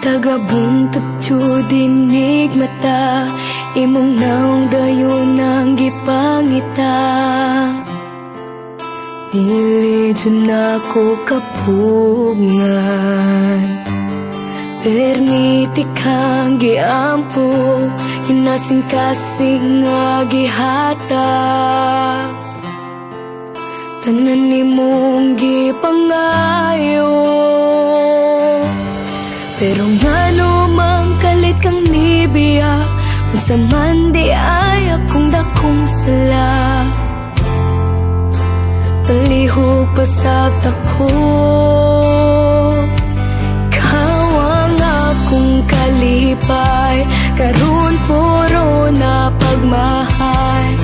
Tagabuntag dinig mata, imong naong dayon ang gipangita. Dili dyan ako kapugngan, permiti kang giampo, inasing-kasing nga gihata. Tanan nimong gipangayo, pero ngano mang kalit kang nibiya, unsa man di ay akong dakong sala. Palihog pa sa tako, ikaw ang akong kalipay, karon puro na pagmahay.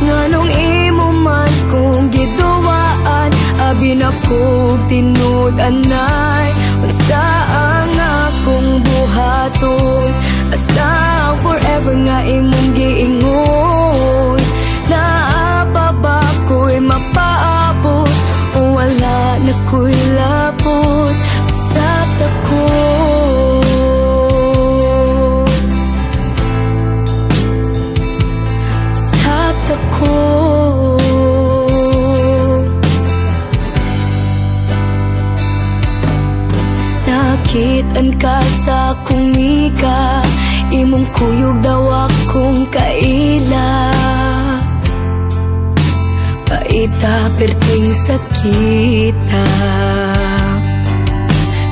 Nganong imo man kong giduwaan, abi na kog tinud anay. Unsa ang akong buhaton, asa ang forever nga imong giingon. Naapa ba ko'y mapaabot, o wala na ko'y lapot sa tako. Nakitaan ka sa akong mika, imong kuyog daw akong kaila. Paita perting sakita,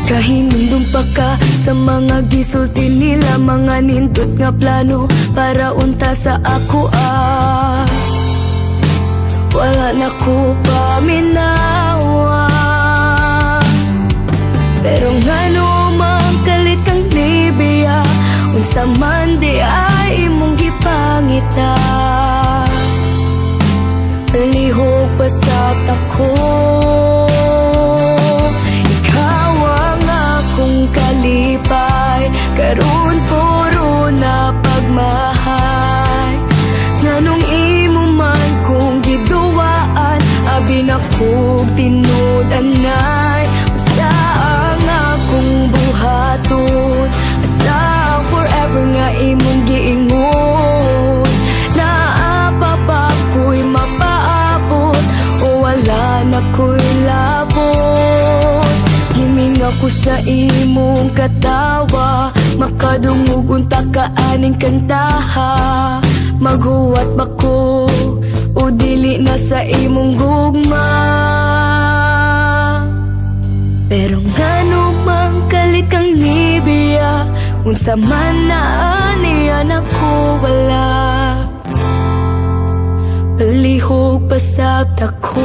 kahimundong pa ka sa mga gisulti nila, mga nindot nga plano para unta sa ako ah. Wala na ko paminawa, pero ngano mang kalit kang nibiya, unsa man di ay imong gipangita. Palihog pa sa tako, ikaw ang akong kalipay, karon puro na pagmahay. Nganong imo man kong giduwaan, abi na kog tinud anay. Asa ang akong buhaton, asa ang forever nga imong giingon. Naapa ba ko'y mapaabot, o wala na ko'y labot. Himing ako sa imong katawa, makadungog unta ka aning kantaha. Maghuwat ba ko, o dili na sa imong gugma. Pero ngano mang kalit kang nibiya, unsa man na aniyan ako wala. Palihog pa sa tako.